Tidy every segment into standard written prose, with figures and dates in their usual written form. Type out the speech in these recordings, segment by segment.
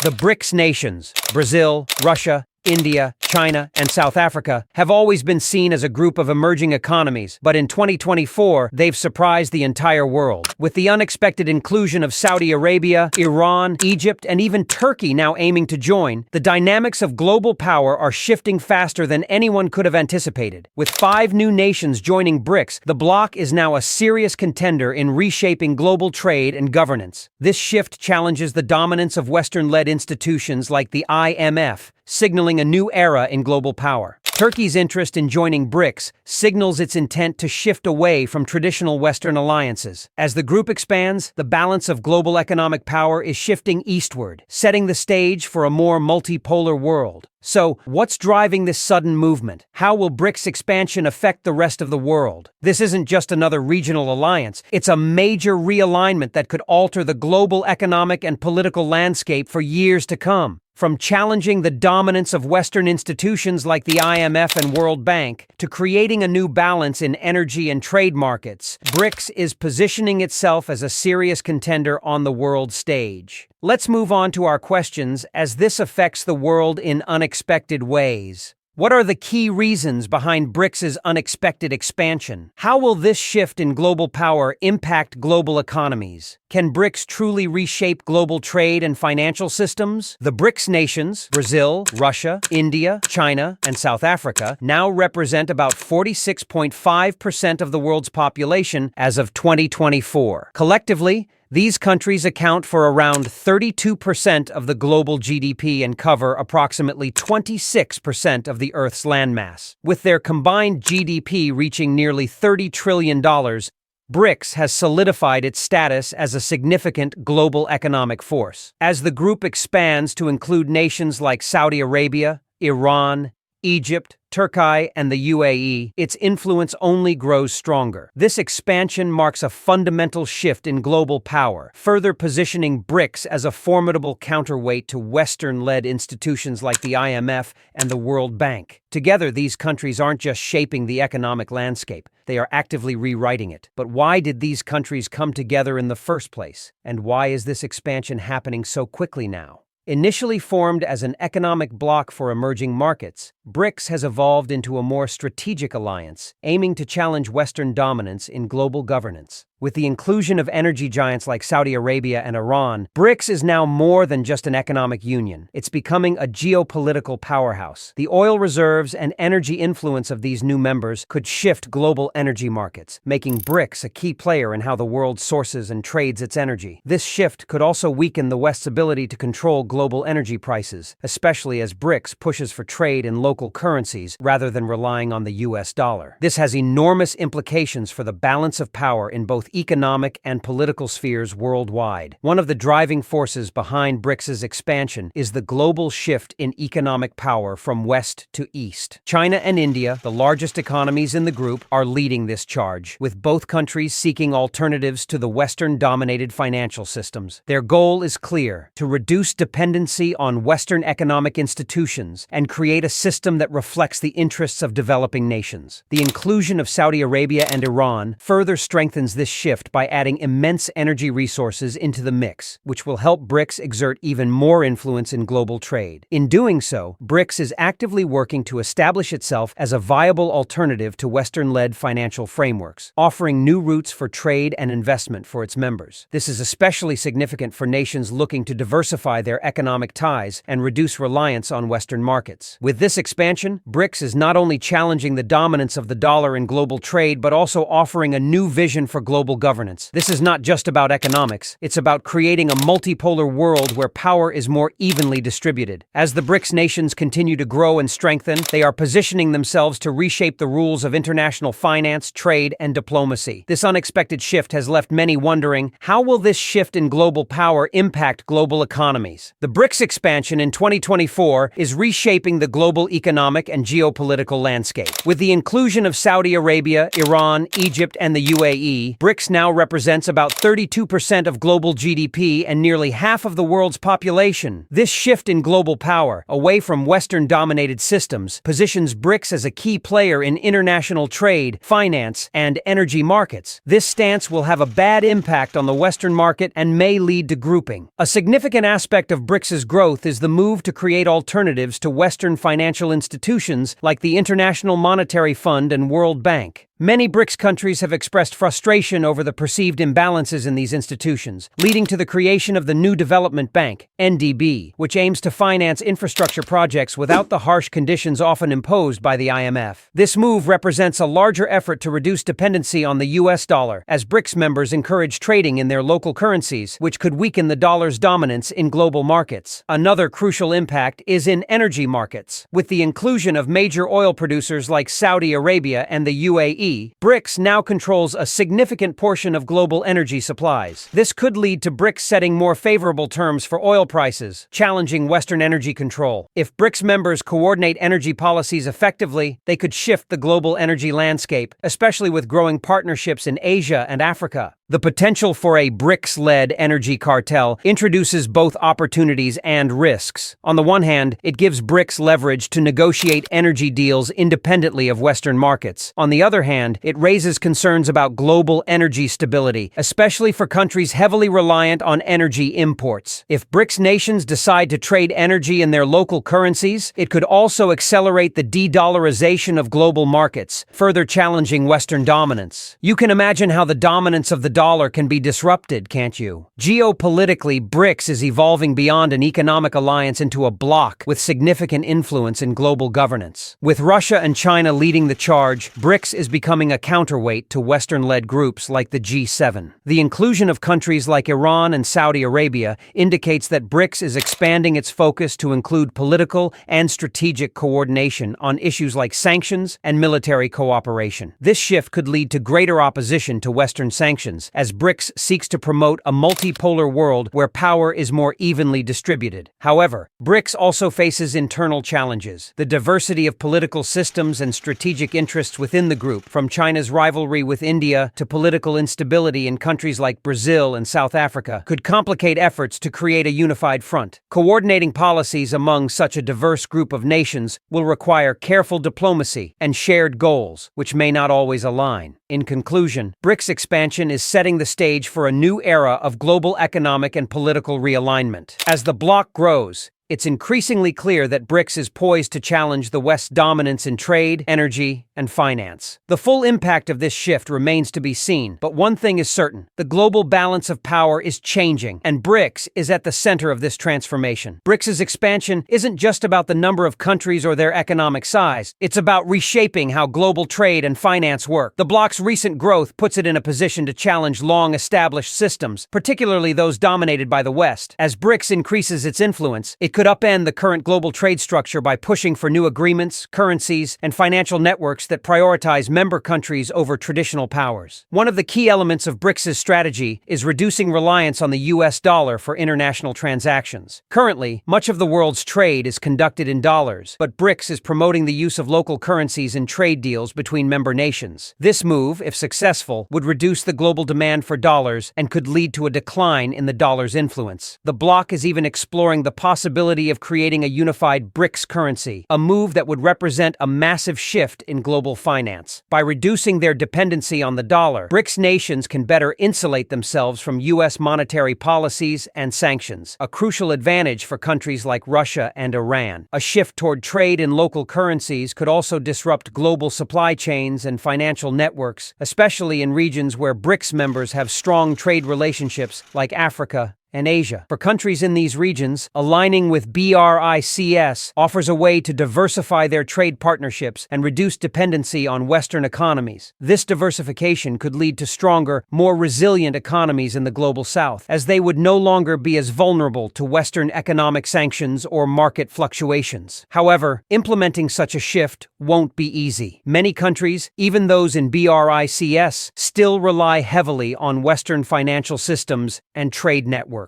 The BRICS nations, Brazil, Russia, India, China, and South Africa, have always been seen as a group of emerging economies, but in 2024, they've surprised the entire world. With the unexpected inclusion of Saudi Arabia, Iran, Egypt, and even Turkey now aiming to join, the dynamics of global power are shifting faster than anyone could have anticipated. With 5 new nations joining BRICS, the bloc is now a serious contender in reshaping global trade and governance. This shift challenges the dominance of Western-led institutions like the IMF, signaling a new era in global power. Turkey's interest in joining BRICS signals its intent to shift away from traditional Western alliances. As the group expands, the balance of global economic power is shifting eastward, setting the stage for a more multipolar world. So, what's driving this sudden movement? How will BRICS expansion affect the rest of the world? This isn't just another regional alliance, it's a major realignment that could alter the global economic and political landscape for years to come. From challenging the dominance of Western institutions like the IMF and World Bank to creating a new balance in energy and trade markets, BRICS is positioning itself as a serious contender on the world stage. Let's move on to our questions, as this affects the world in unexpected ways. What are the key reasons behind BRICS's unexpected expansion? How will this shift in global power impact global economies? Can BRICS truly reshape global trade and financial systems? The BRICS nations, Brazil, Russia, India, China, and South Africa, now represent about 46.5% of the world's population as of 2024. Collectively, these countries account for around 32% of the global GDP and cover approximately 26% of the Earth's landmass. With their combined GDP reaching nearly $30 trillion, BRICS has solidified its status as a significant global economic force. As the group expands to include nations like Saudi Arabia, Iran, Egypt, Turkey, and the UAE, its influence only grows stronger. This expansion marks a fundamental shift in global power, further positioning BRICS as a formidable counterweight to Western-led institutions like the IMF and the World Bank. Together, these countries aren't just shaping the economic landscape, they are actively rewriting it. But why did these countries come together in the first place? And why is this expansion happening so quickly now? Initially formed as an economic bloc for emerging markets, BRICS has evolved into a more strategic alliance, aiming to challenge Western dominance in global governance. With the inclusion of energy giants like Saudi Arabia and Iran, BRICS is now more than just an economic union. It's becoming a geopolitical powerhouse. The oil reserves and energy influence of these new members could shift global energy markets, making BRICS a key player in how the world sources and trades its energy. This shift could also weaken the West's ability to control global energy prices, especially as BRICS pushes for trade in local currencies rather than relying on the US dollar. This has enormous implications for the balance of power in both economic and political spheres worldwide. One of the driving forces behind BRICS's expansion is the global shift in economic power from west to east. China and India, the largest economies in the group, are leading this charge, with both countries seeking alternatives to the Western-dominated financial systems. Their goal is clear: to reduce dependency on Western economic institutions and create a system that reflects the interests of developing nations. The inclusion of Saudi Arabia and Iran further strengthens this shift by adding immense energy resources into the mix, which will help BRICS exert even more influence in global trade. In doing so, BRICS is actively working to establish itself as a viable alternative to Western-led financial frameworks, offering new routes for trade and investment for its members. This is especially significant for nations looking to diversify their economic ties and reduce reliance on Western markets. With this expansion, BRICS is not only challenging the dominance of the dollar in global trade, but also offering a new vision for global governance. This is not just about economics, it's about creating a multipolar world where power is more evenly distributed. As the BRICS nations continue to grow and strengthen, they are positioning themselves to reshape the rules of international finance, trade, and diplomacy. This unexpected shift has left many wondering, how will this shift in global power impact global economies? The BRICS expansion in 2024 is reshaping the global economic and geopolitical landscape. With the inclusion of Saudi Arabia, Iran, Egypt, and the UAE, BRICS BRICS now represents about 32% of global GDP and nearly half of the world's population. This shift in global power, away from Western-dominated systems, positions BRICS as a key player in international trade, finance, and energy markets. This stance will have a bad impact on the Western market and may lead to grouping. A significant aspect of BRICS's growth is the move to create alternatives to Western financial institutions like the International Monetary Fund and World Bank. Many BRICS countries have expressed frustration over the perceived imbalances in these institutions, leading to the creation of the New Development Bank, NDB, which aims to finance infrastructure projects without the harsh conditions often imposed by the IMF. This move represents a larger effort to reduce dependency on the US dollar, as BRICS members encourage trading in their local currencies, which could weaken the dollar's dominance in global markets. Another crucial impact is in energy markets. With the inclusion of major oil producers like Saudi Arabia and the UAE, BRICS now controls a significant portion of global energy supplies. This could lead to BRICS setting more favorable terms for oil prices, challenging Western energy control. If BRICS members coordinate energy policies effectively, they could shift the global energy landscape, especially with growing partnerships in Asia and Africa. The potential for a BRICS-led energy cartel introduces both opportunities and risks. On the one hand, it gives BRICS leverage to negotiate energy deals independently of Western markets. On the other hand, it raises concerns about global energy stability, especially for countries heavily reliant on energy imports. If BRICS nations decide to trade energy in their local currencies, it could also accelerate the de-dollarization of global markets, further challenging Western dominance. You can imagine how the dominance of the dollar can be disrupted, can't you? Geopolitically, BRICS is evolving beyond an economic alliance into a bloc with significant influence in global governance. With Russia and China leading the charge, BRICS is becoming a counterweight to Western-led groups like the G7. The inclusion of countries like Iran and Saudi Arabia indicates that BRICS is expanding its focus to include political and strategic coordination on issues like sanctions and military cooperation. This shift could lead to greater opposition to Western sanctions, as BRICS seeks to promote a multipolar world where power is more evenly distributed. However, BRICS also faces internal challenges. The diversity of political systems and strategic interests within the group, from China's rivalry with India to political instability in countries like Brazil and South Africa, could complicate efforts to create a unified front. Coordinating policies among such a diverse group of nations will require careful diplomacy and shared goals, which may not always align. In conclusion, BRICS expansion is setting the stage for a new era of global economic and political realignment. As the bloc grows, it's increasingly clear that BRICS is poised to challenge the West's dominance in trade, energy, and finance. The full impact of this shift remains to be seen, but one thing is certain: the global balance of power is changing, and BRICS is at the center of this transformation. BRICS's expansion isn't just about the number of countries or their economic size, it's about reshaping how global trade and finance work. The bloc's recent growth puts it in a position to challenge long-established systems, particularly those dominated by the West. As BRICS increases its influence, it could upend the current global trade structure by pushing for new agreements, currencies, and financial networks that prioritize member countries over traditional powers. One of the key elements of BRICS's strategy is reducing reliance on the US dollar for international transactions. Currently, much of the world's trade is conducted in dollars, but BRICS is promoting the use of local currencies in trade deals between member nations. This move, if successful, would reduce the global demand for dollars and could lead to a decline in the dollar's influence. The bloc is even exploring the possibility of creating a unified BRICS currency, a move that would represent a massive shift in global finance. By reducing their dependency on the dollar, BRICS nations can better insulate themselves from US monetary policies and sanctions, a crucial advantage for countries like Russia and Iran. A shift toward trade in local currencies could also disrupt global supply chains and financial networks, especially in regions where BRICS members have strong trade relationships like Africa and Asia. For countries in these regions, aligning with BRICS offers a way to diversify their trade partnerships and reduce dependency on Western economies. This diversification could lead to stronger, more resilient economies in the global South, as they would no longer be as vulnerable to Western economic sanctions or market fluctuations. However, implementing such a shift won't be easy. Many countries, even those in BRICS, still rely heavily on Western financial systems and trade networks.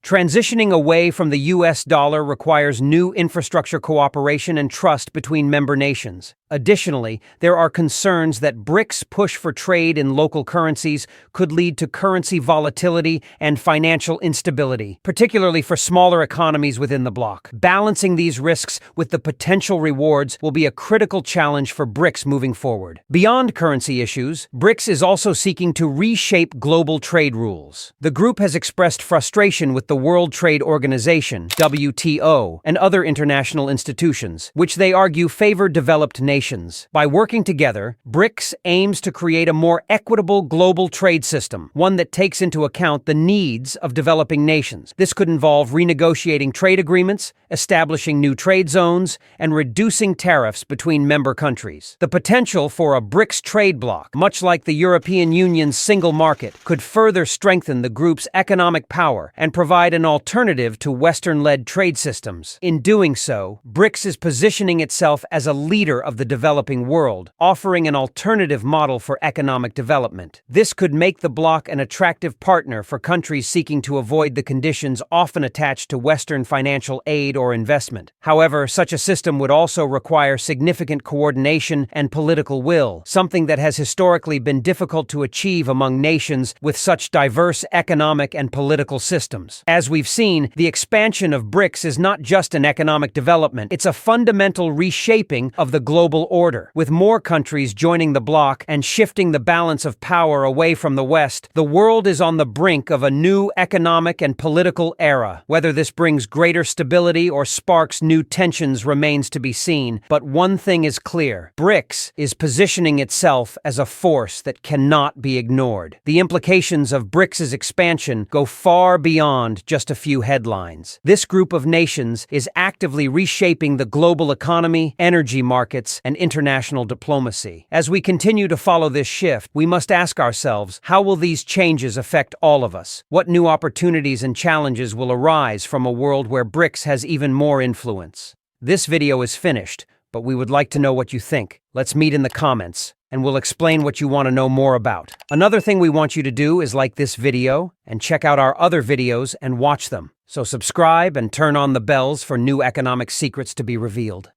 Transitioning away from the US dollar requires new infrastructure cooperation and trust between member nations. Additionally, there are concerns that BRICS' push for trade in local currencies could lead to currency volatility and financial instability, particularly for smaller economies within the bloc. Balancing these risks with the potential rewards will be a critical challenge for BRICS moving forward. Beyond currency issues, BRICS is also seeking to reshape global trade rules. The group has expressed frustration with the World Trade Organization, WTO, and other international institutions, which they argue favor developed nations. By working together, BRICS aims to create a more equitable global trade system, one that takes into account the needs of developing nations. This could involve renegotiating trade agreements, establishing new trade zones, and reducing tariffs between member countries. The potential for a BRICS trade bloc, much like the European Union's single market, could further strengthen the group's economic power and provide an alternative to Western-led trade systems. In doing so, BRICS is positioning itself as a leader of the developing world, offering an alternative model for economic development. This could make the bloc an attractive partner for countries seeking to avoid the conditions often attached to Western financial aid or investment. However, such a system would also require significant coordination and political will, something that has historically been difficult to achieve among nations with such diverse economic and political systems. As we've seen, the expansion of BRICS is not just an economic development, it's a fundamental reshaping of the global order. With more countries joining the bloc and shifting the balance of power away from the West, the world is on the brink of a new economic and political era. Whether this brings greater stability or sparks new tensions remains to be seen, but one thing is clear: BRICS is positioning itself as a force that cannot be ignored. The implications of BRICS' expansion go far beyond just a few headlines. This group of nations is actively reshaping the global economy, energy markets, and international diplomacy. As we continue to follow this shift, we must ask ourselves, how will these changes affect all of us? What new opportunities and challenges will arise from a world where BRICS has even more influence? This video is finished, but we would like to know what you think. Let's meet in the comments, and we'll explain what you want to know more about. Another thing we want you to do is like this video and check out our other videos and watch them. So subscribe and turn on the bells for new economic secrets to be revealed.